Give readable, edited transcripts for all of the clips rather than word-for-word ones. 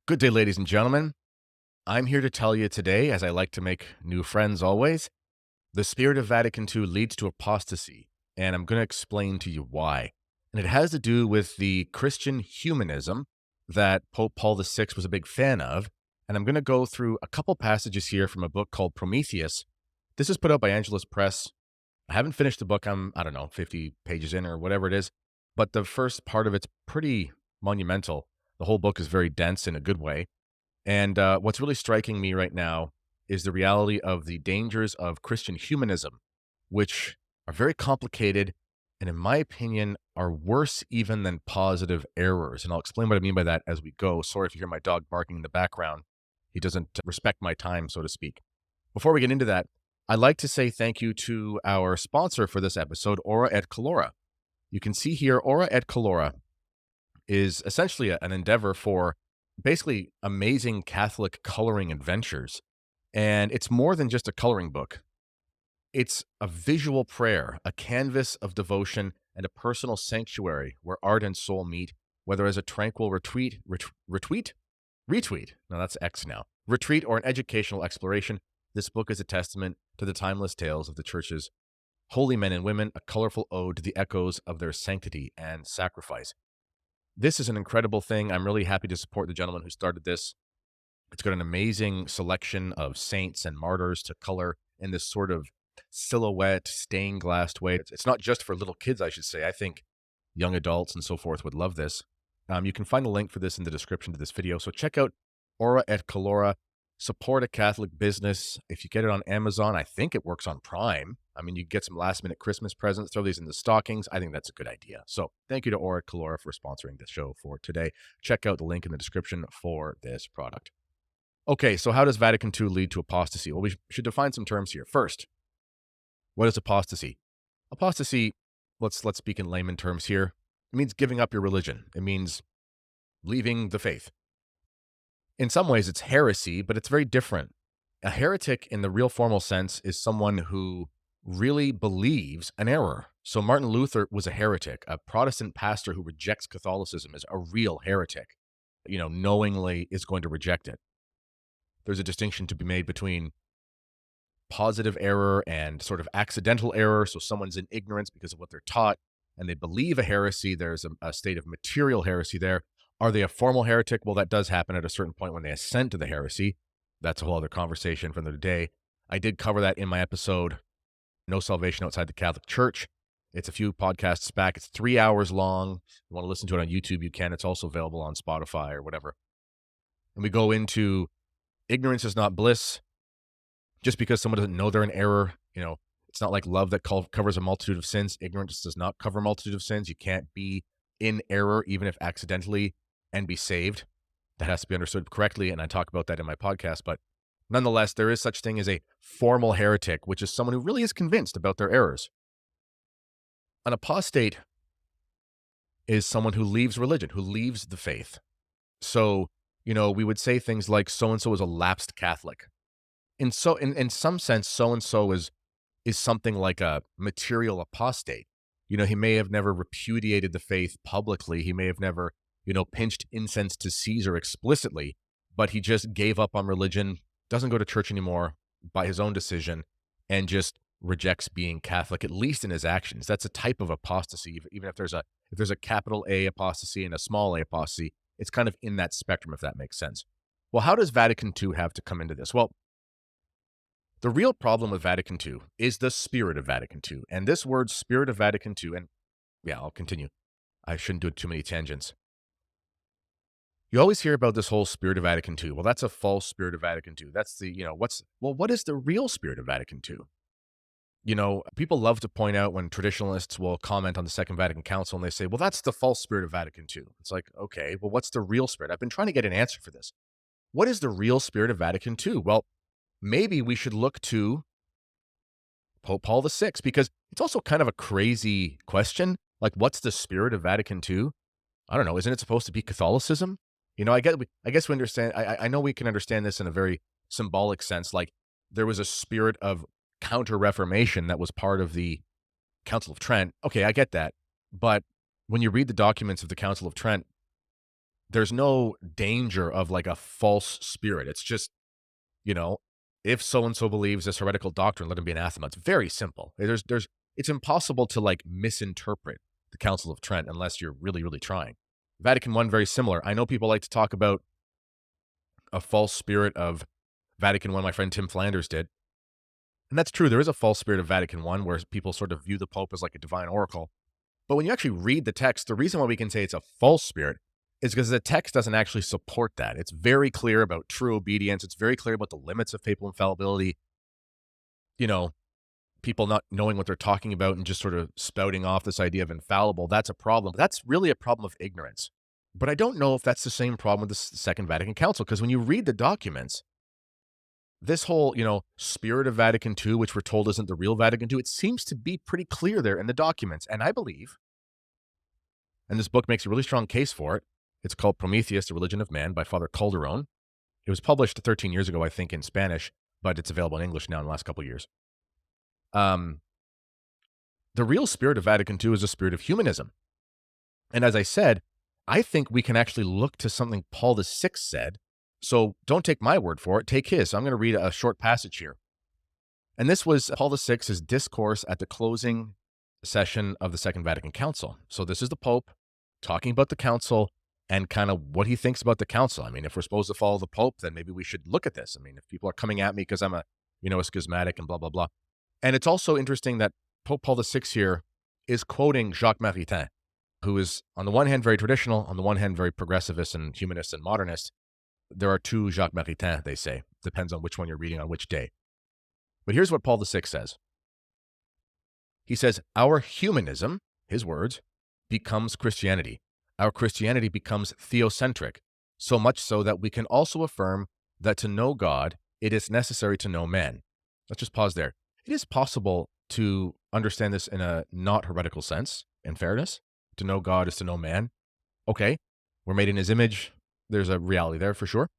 Good day, ladies and gentlemen. I'm here to tell you today, as I like to make new friends always, the spirit of Vatican II leads to apostasy, and I'm going to explain to you why. And it has to do with the Christian humanism that Pope Paul VI was a big fan of. And I'm going to go through a couple passages here from a book called Prometheus. This is put out by Angelus Press. I haven't finished the book. I don't know, 50 pages in or whatever it is. But the first part of it's pretty monumental. The whole book is very dense in a good way. And what's really striking me right now is the reality of the dangers of Christian humanism, which are very complicated and, in my opinion, are worse even than positive errors. And I'll explain what I mean by that as we go. Sorry if you hear my dog barking in the background. He doesn't respect my time, so to speak. Before we get into that, I'd like to say thank you to our sponsor for this episode, Ora et Colora. You can see here, Ora et Colora is essentially an endeavor for basically amazing Catholic coloring adventures. And it's more than just a coloring book. It's a visual prayer, a canvas of devotion, and a personal sanctuary where art and soul meet, whether as a tranquil retreat, no, that's X now, retreat or an educational exploration. This book is a testament to the timeless tales of the Church's holy men and women, a colorful ode to the echoes of their sanctity and sacrifice. This is an incredible thing. I'm really happy to support the gentleman who started this. It's got an amazing selection of saints and martyrs to color in this sort of silhouette, stained glassed way. It's not just for little kids, I should say. I think young adults and so forth would love this. You can find a link for this in the description to this video. So check out Ora et Colora. Support a Catholic business. If you get it on Amazon, I think it works on Prime. I mean, you get some last minute Christmas presents, throw these in the stockings. I think that's a good idea. So thank you to Ora et Colora for sponsoring the show for today. Check out the link in the description for this product. Okay, so how does Vatican II lead to apostasy? Well, we should define some terms here. First, what is apostasy? Apostasy, let's speak in layman terms here. It means giving up your religion. It means leaving the faith. In some ways, it's heresy, but it's very different. A heretic in the real formal sense is someone who really believes an error. So Martin Luther was a heretic. A Protestant pastor who rejects Catholicism is a real heretic, knowingly is going to reject it. There's a distinction to be made between positive error and sort of accidental error. So someone's in ignorance because of what they're taught and they believe a heresy. There's a state of material heresy there. Are they a formal heretic? Well, that does happen at a certain point when they assent to the heresy. That's a whole other conversation for another day. I did cover that in my episode, No Salvation Outside the Catholic Church. It's a few podcasts back. It's 3 hours long. If you want to listen to it on YouTube, you can. It's also available on Spotify or whatever. And we go into ignorance is not bliss. Just because someone doesn't know they're in error, it's not like love that covers a multitude of sins. Ignorance does not cover a multitude of sins. You can't be in error, even if accidentally, and be saved. That has to be understood correctly, and I talk about that in my podcast. But nonetheless, there is such thing as a formal heretic, which is someone who really is convinced about their errors. An apostate is someone who leaves religion, who leaves the faith. So, we would say things like so-and-so is a lapsed Catholic. In some sense, so-and-so is something like a material apostate. He may have never repudiated the faith publicly. He may have never, pinched incense to Caesar explicitly, but he just gave up on religion, doesn't go to church anymore by his own decision, and just rejects being Catholic, at least in his actions. That's a type of apostasy. Even if there's a capital A apostasy and a small a apostasy, it's kind of in that spectrum, if that makes sense. Well, how does Vatican II have to come into this? Well, the real problem with Vatican II is the spirit of Vatican II. And this word, spirit of Vatican II, and yeah, I'll continue. I shouldn't do too many tangents. You always hear about this whole spirit of Vatican II. Well, that's a false spirit of Vatican II. That's the, what is the real spirit of Vatican II? People love to point out when traditionalists will comment on the Second Vatican Council and they say, well, that's the false spirit of Vatican II. It's like, okay, well, what's the real spirit? I've been trying to get an answer for this. What is the real spirit of Vatican II? Well, maybe we should look to Pope Paul VI, because it's also kind of a crazy question. Like, what's the spirit of Vatican II? I don't know. Isn't it supposed to be Catholicism? I guess we understand. I know we can understand this in a very symbolic sense. Like, there was a spirit of counter-reformation that was part of the Council of Trent. Okay, I get that. But when you read the documents of the Council of Trent, there's no danger of like a false spirit. It's just, you know, if so and so believes this heretical doctrine, let him be anathema. It's very simple. It's impossible to like misinterpret the Council of Trent unless you're really, really trying. Vatican I, very similar. I know people like to talk about a false spirit of Vatican I. My friend Tim Flanders did. And that's true. There is a false spirit of Vatican I where people sort of view the Pope as like a divine oracle. But when you actually read the text, the reason why we can say it's a false spirit is because the text doesn't actually support that. It's very clear about true obedience. It's very clear about the limits of papal infallibility. You know, people not knowing what they're talking about and just sort of spouting off this idea of infallible. That's a problem. That's really a problem of ignorance. But I don't know if that's the same problem with the Second Vatican Council, because when you read the documents, this whole, spirit of Vatican II, which we're told isn't the real Vatican II, it seems to be pretty clear there in the documents. And I believe, and this book makes a really strong case for it, it's called Prometheus, The Religion of Man by Father Calderon. It was published 13 years ago, I think, in Spanish, but it's available in English now in the last couple of years. The real spirit of Vatican II is a spirit of humanism. And as I said, I think we can actually look to something Paul VI said. So don't take my word for it, take his. So I'm going to read a short passage here. And this was Paul VI's discourse at the closing session of the Second Vatican Council. So this is the Pope talking about the council and kind of what he thinks about the council. I mean, if we're supposed to follow the Pope, then maybe we should look at this. I mean, if people are coming at me because I'm a schismatic and blah, blah, blah. And it's also interesting that Pope Paul VI here is quoting Jacques Maritain, who is on the one hand very traditional, on the one hand very progressivist and humanist and modernist. There are two Jacques Maritain, they say. Depends on which one you're reading on which day. But here's what Paul VI says. He says, our humanism, his words, becomes Christianity. Our Christianity becomes theocentric, so much so that we can also affirm that to know God, it is necessary to know man. Let's just pause there. It is possible to understand this in a not heretical sense, in fairness. To know God is to know man. Okay, we're made in his image. There's a reality there for sure.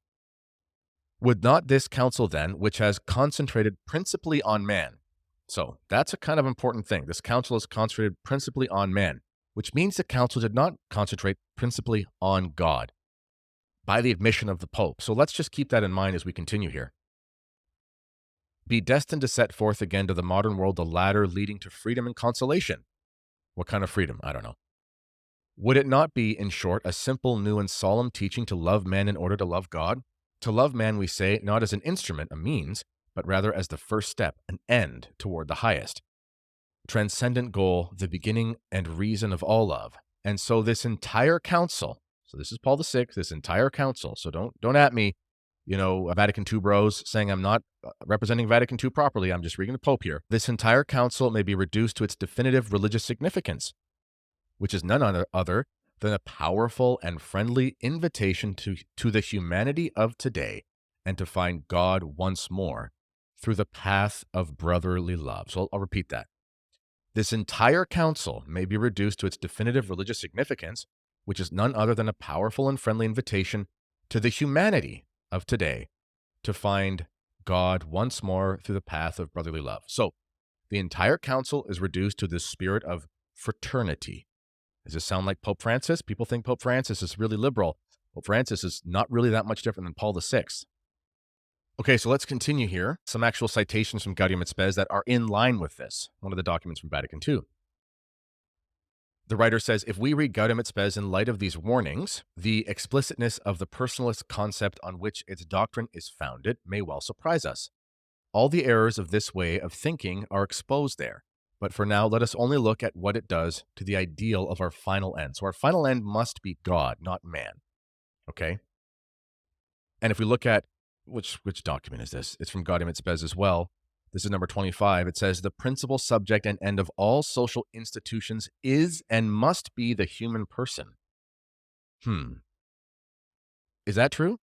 Would not this council then, which has concentrated principally on man, so that's a kind of important thing. This council is concentrated principally on man, which means the council did not concentrate principally on God by the admission of the Pope. So let's just keep that in mind as we continue here. Be destined to set forth again to the modern world the ladder leading to freedom and consolation. What kind of freedom? I don't know. Would it not be, in short, a simple, new, and solemn teaching to love man in order to love God? To love man, we say, not as an instrument, a means, but rather as the first step, an end toward the highest. Transcendent goal, the beginning and reason of all love. And so this entire council, so this is Paul VI, this entire council, so don't at me, Vatican II bros saying I'm not representing Vatican II properly, I'm just reading the Pope here. This entire council may be reduced to its definitive religious significance, which is none other than a powerful and friendly invitation to the humanity of today and to find God once more through the path of brotherly love. So I'll repeat that. This entire council may be reduced to its definitive religious significance, which is none other than a powerful and friendly invitation to the humanity of today to find God once more through the path of brotherly love. So the entire council is reduced to this spirit of fraternity. Does this sound like Pope Francis? People think Pope Francis is really liberal. Pope Francis is not really that much different than Paul VI. Okay, so let's continue here. Some actual citations from Gaudium et Spes that are in line with this, one of the documents from Vatican II. The writer says, if we read Gaudium et Spes in light of these warnings, the explicitness of the personalist concept on which its doctrine is founded may well surprise us. All the errors of this way of thinking are exposed there. But for now, let us only look at what it does to the ideal of our final end. So our final end must be God, not man. Okay? And if we look at, which document is this? It's from Gaudium et Spes as well. This is number 25. It says, the principal subject and end of all social institutions is and must be the human person. Is that true?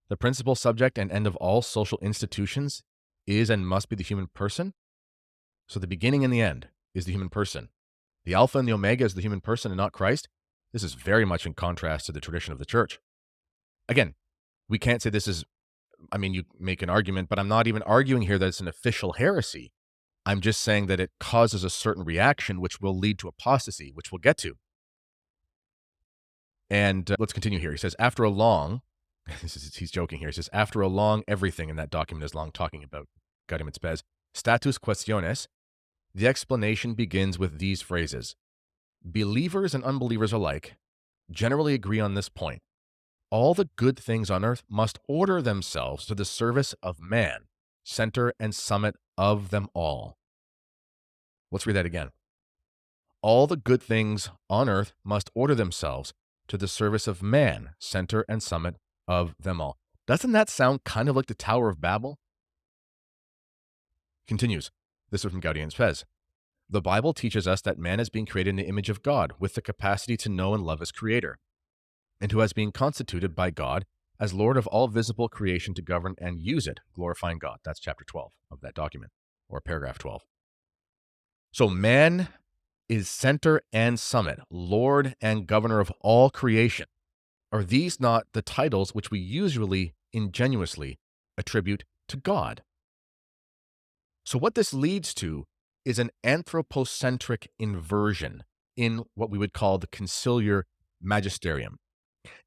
The principal subject and end of all social institutions is and must be the human person? So the beginning and the end is the human person. The Alpha and the Omega is the human person and not Christ. This is very much in contrast to the tradition of the church. Again, we can't say this is, you make an argument, but I'm not even arguing here that it's an official heresy. I'm just saying that it causes a certain reaction which will lead to apostasy, which we'll get to. And let's continue here. He says, after a long, he's joking here. He says, after a long everything in that document is long talking about Gaudium et Spes, status questiones, the explanation begins with these phrases. Believers and unbelievers alike generally agree on this point. All the good things on earth must order themselves to the service of man, center and summit of them all. Let's read that again. All the good things on earth must order themselves to the service of man, center and summit of them all. Doesn't that sound kind of like the Tower of Babel? Continues. This is from Gaudium et Spes. The Bible teaches us that man is being created in the image of God, with the capacity to know and love his Creator, and who has been constituted by God as Lord of all visible creation to govern and use it, glorifying God. That's chapter 12 of that document, or paragraph 12. So man is center and summit, Lord and governor of all creation. Are these not the titles which we usually ingenuously attribute to God? So what this leads to is an anthropocentric inversion in what we would call the conciliar magisterium.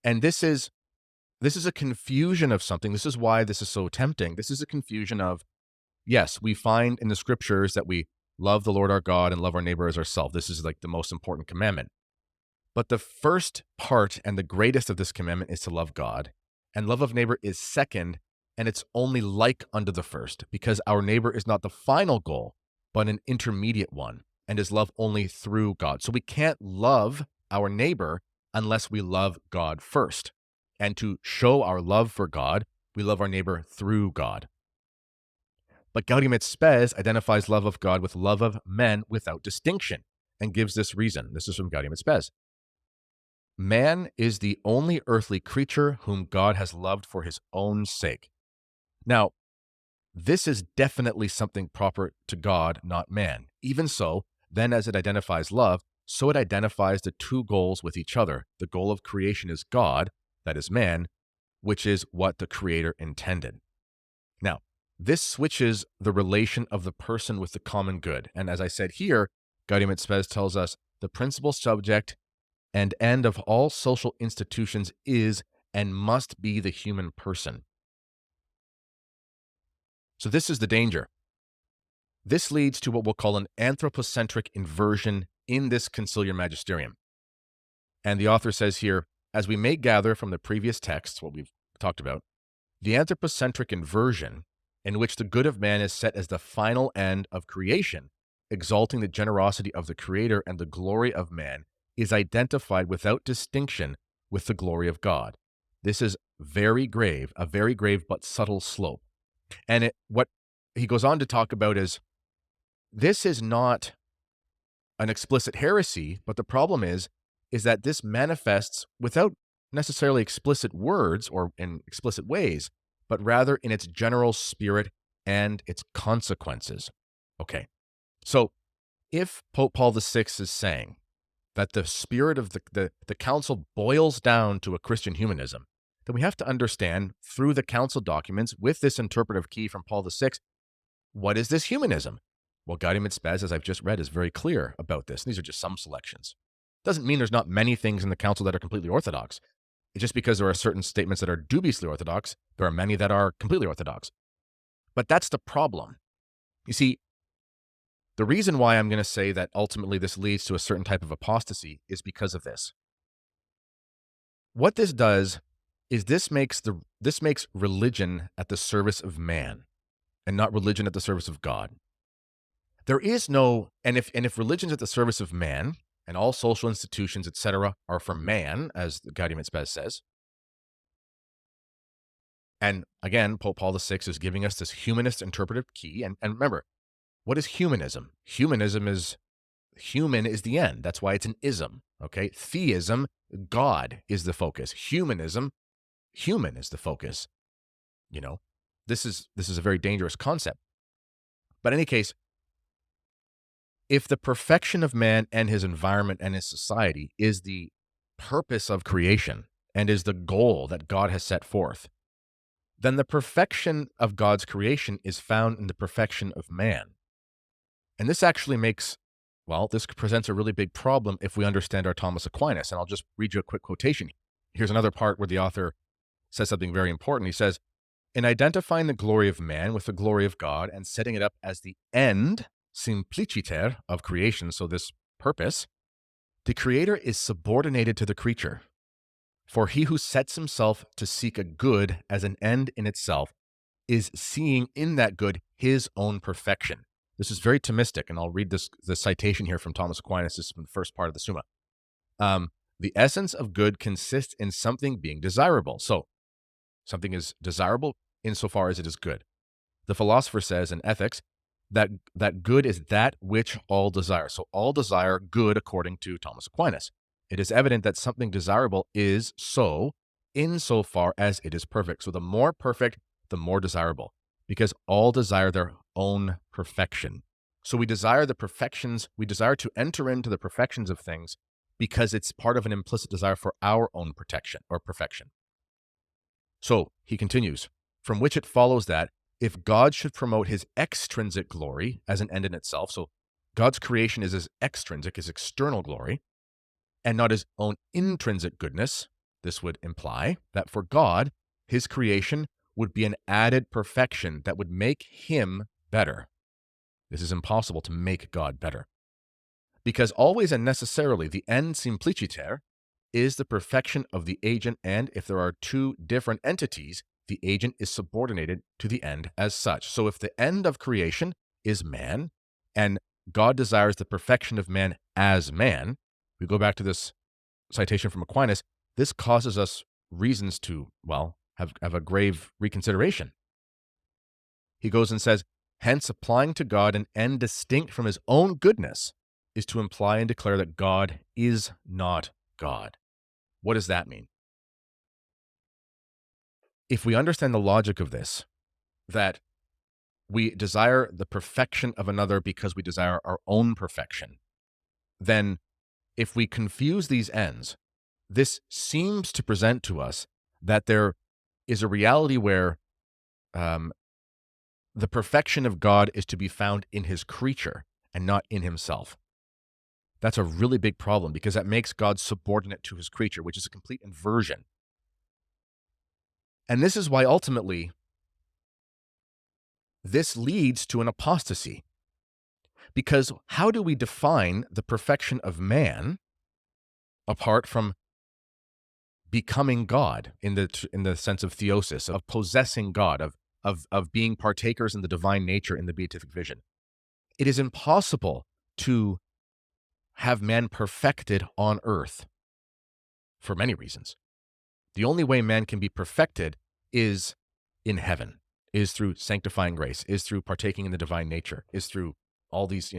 And this is a confusion of something. This is why this is so tempting. This is a confusion of, yes, we find in the scriptures that we love the Lord our God and love our neighbor as ourselves. This is like the most important commandment. But the first part and the greatest of this commandment is to love God, and love of neighbor is second, and it's only like unto the first, because our neighbor is not the final goal, but an intermediate one, and is loved only through God. So we can't love our neighbor unless we love God first. And to show our love for God, we love our neighbor through God. But Gaudium et Spes identifies love of God with love of men without distinction, and gives this reason. This is from Gaudium et Spes. Man is the only earthly creature whom God has loved for his own sake. Now, this is definitely something proper to God, not man. Even so, then as it identifies love, so it identifies the two goals with each other. The goal of creation is God, that is man, which is what the Creator intended. Now, this switches the relation of the person with the common good. And as I said here, Gaudium et Spes tells us the principal subject and end of all social institutions is and must be the human person. So this is the danger. This leads to what we'll call an anthropocentric inversion in this conciliar magisterium. And the author says here, as we may gather from the previous texts, what we've talked about, the anthropocentric inversion, in which the good of man is set as the final end of creation, exalting the generosity of the Creator and the glory of man, is identified without distinction with the glory of God. This is a very grave but subtle slope. And what he goes on to talk about is, this is not an explicit heresy, but the problem is that this manifests without necessarily explicit words or in explicit ways, but rather in its general spirit and its consequences. Okay, so if Pope Paul VI is saying that the spirit of the council boils down to a Christian humanism, then we have to understand through the council documents with this interpretive key from Paul VI, what is this humanism? Well, Gaudium et Spes, as I've just read, is very clear about this. These are just some selections. Doesn't mean there's not many things in the council that are completely orthodox. Just because there are certain statements that are dubiously orthodox, there are many that are completely orthodox. But that's the problem. You see, the reason why I'm going to say that ultimately this leads to a certain type of apostasy is because of this. What this does is this makes religion at the service of man and not religion at the service of God. There is no, and if religion's at the service of man and all social institutions, etc., are for man, as the Gaudium et Spes says, and again, Pope Paul VI is giving us this humanist interpretive key. And remember, what is humanism? Human is the end. That's why it's an ism. Okay, theism, God is the focus. Humanism, human is the focus. You know, this is a very dangerous concept. But in any case, if the perfection of man and his environment and his society is the purpose of creation and is the goal that God has set forth, then the perfection of God's creation is found in the perfection of man. And this actually makes Well, this presents a really big problem if we understand our Thomas Aquinas. And I'll just read you a quick quotation. Here's another part where the author says something very important. He says, in identifying the glory of man with the glory of God and setting it up as the end simpliciter of creation, so this purpose, the creator is subordinated to the creature. For he who sets himself to seek a good as an end in itself is seeing in that good his own perfection. This is very Thomistic, and I'll read the citation here from Thomas Aquinas. This is from the first part of the Summa. The essence of good consists in something being desirable. So, something is desirable insofar as it is good. The philosopher says in Ethics that good is that which all desire. So, all desire good according to Thomas Aquinas. It is evident that something desirable is so insofar as it is perfect. So, the more perfect, the more desirable, because all desire their own perfection. So we desire the perfections, we desire to enter into the perfections of things because it's part of an implicit desire for our own protection or perfection. So he continues, from which it follows that if God should promote his extrinsic glory as an end in itself, so God's creation is his extrinsic, his external glory, and not his own intrinsic goodness, this would imply that for God, his creation would be an added perfection that would make him better. This is impossible to make God better. Because always and necessarily the end simpliciter is the perfection of the agent, and if there are two different entities, the agent is subordinated to the end as such. So if the end of creation is man, and God desires the perfection of man as man, we go back to this citation from Aquinas, this causes us reasons to, have a grave reconsideration. He goes and says, hence applying to God an end distinct from his own goodness is to imply and declare that God is not God. What does that mean? If we understand the logic of this, that we desire the perfection of another because we desire our own perfection, then if we confuse these ends, this seems to present to us that there is a reality where the perfection of God is to be found in his creature and not in himself. That's a really big problem because that makes God subordinate to his creature, which is a complete inversion. And this is why ultimately this leads to an apostasy. Because how do we define the perfection of man apart from becoming God in the sense of theosis, of possessing God, of being partakers in the divine nature in the beatific vision? It is impossible to have man perfected on earth for many reasons. The only way man can be perfected is in heaven, is through sanctifying grace, is through partaking in the divine nature, is through all these,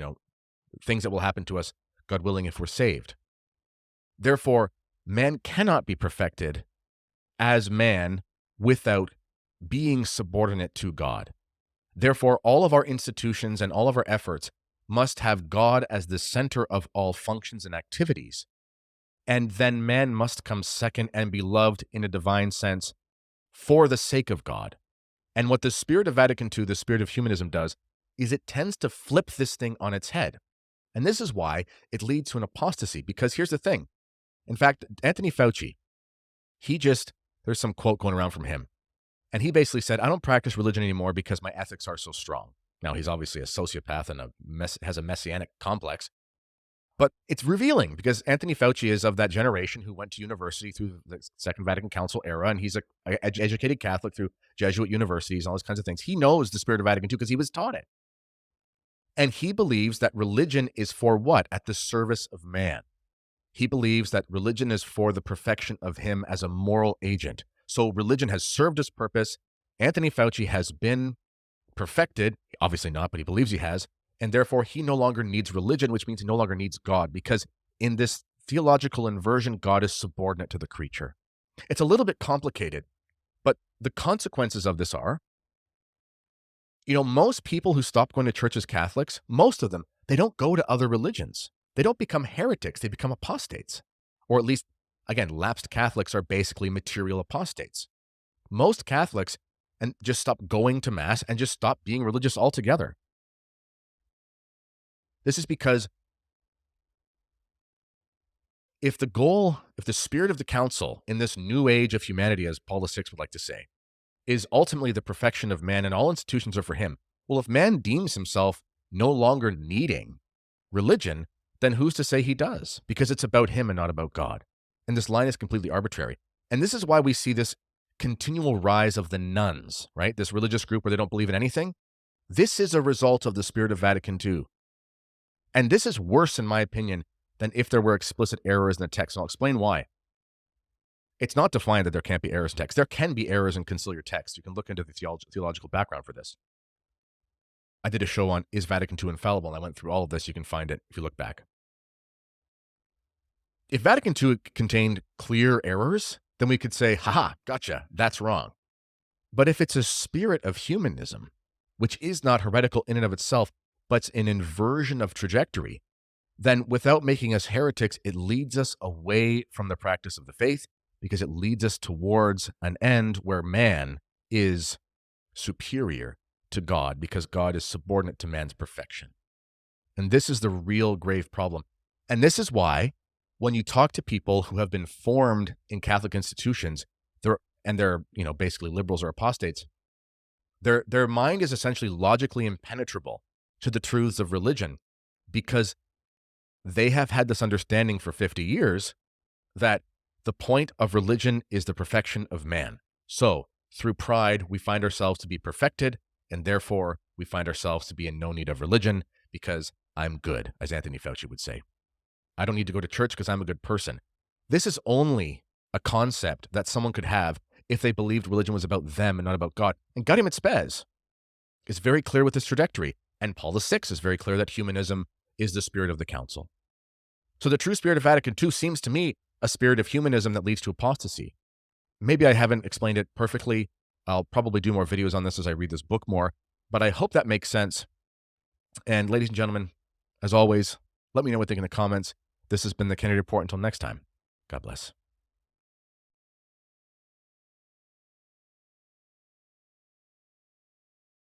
things that will happen to us, God willing, if we're saved. Therefore, man cannot be perfected as man without being subordinate to God. Therefore, all of our institutions and all of our efforts must have God as the center of all functions and activities. And then man must come second and be loved in a divine sense for the sake of God. And what the spirit of Vatican II, the spirit of humanism, does is it tends to flip this thing on its head. And this is why it leads to an apostasy, because here's the thing. In fact, Anthony Fauci, there's some quote going around from him. And he basically said, I don't practice religion anymore because my ethics are so strong. Now, he's obviously a sociopath and has a messianic complex. But it's revealing because Anthony Fauci is of that generation who went to university through the Second Vatican Council era, and he's an educated Catholic through Jesuit universities and all those kinds of things. He knows the spirit of Vatican II because he was taught it. And he believes that religion is for what? At the service of man. He believes that religion is for the perfection of him as a moral agent. So religion has served its purpose. Anthony Fauci has been perfected, obviously not, but he believes he has, and therefore he no longer needs religion, which means he no longer needs God, because in this theological inversion, God is subordinate to the creature. It's a little bit complicated, but the consequences of this are, most people who stop going to church as Catholics, most of them, they don't go to other religions. They don't become heretics, they become apostates. Or at least, again, lapsed Catholics are basically material apostates. Most Catholics and just stop going to Mass and just stop being religious altogether. This is because if the spirit of the council in this new age of humanity, as Paul VI would like to say, is ultimately the perfection of man and all institutions are for him, well, if man deems himself no longer needing religion, then who's to say he does? Because it's about him and not about God. And this line is completely arbitrary. And this is why we see this continual rise of the nuns, right? This religious group where they don't believe in anything. This is a result of the spirit of Vatican II. And this is worse, in my opinion, than if there were explicit errors in the text. And I'll explain why. It's not defined that there can't be errors in text. There can be errors in conciliar text. You can look into the theological background for this. I did a show on Is Vatican II Infallible? And I went through all of this. You can find it if you look back. If Vatican II contained clear errors, then we could say, haha, gotcha, that's wrong. But if it's a spirit of humanism, which is not heretical in and of itself, but an inversion of trajectory, then without making us heretics, it leads us away from the practice of the faith because it leads us towards an end where man is superior to God because God is subordinate to man's perfection. And this is the real grave problem. And this is why when you talk to people who have been formed in Catholic institutions, they're basically liberals or apostates, their mind is essentially logically impenetrable to the truths of religion because they have had this understanding for 50 years that the point of religion is the perfection of man. So through pride, we find ourselves to be perfected, and therefore we find ourselves to be in no need of religion because I'm good, as Anthony Fauci would say. I don't need to go to church because I'm a good person. This is only a concept that someone could have if they believed religion was about them and not about God. And Gaudium et Spes is very clear with this trajectory. And Paul VI is very clear that humanism is the spirit of the council. So the true spirit of Vatican II seems to me a spirit of humanism that leads to apostasy. Maybe I haven't explained it perfectly. I'll probably do more videos on this as I read this book more, but I hope that makes sense. And ladies and gentlemen, as always, let me know what you think in the comments. This has been the Kennedy Report. Until next time, God bless.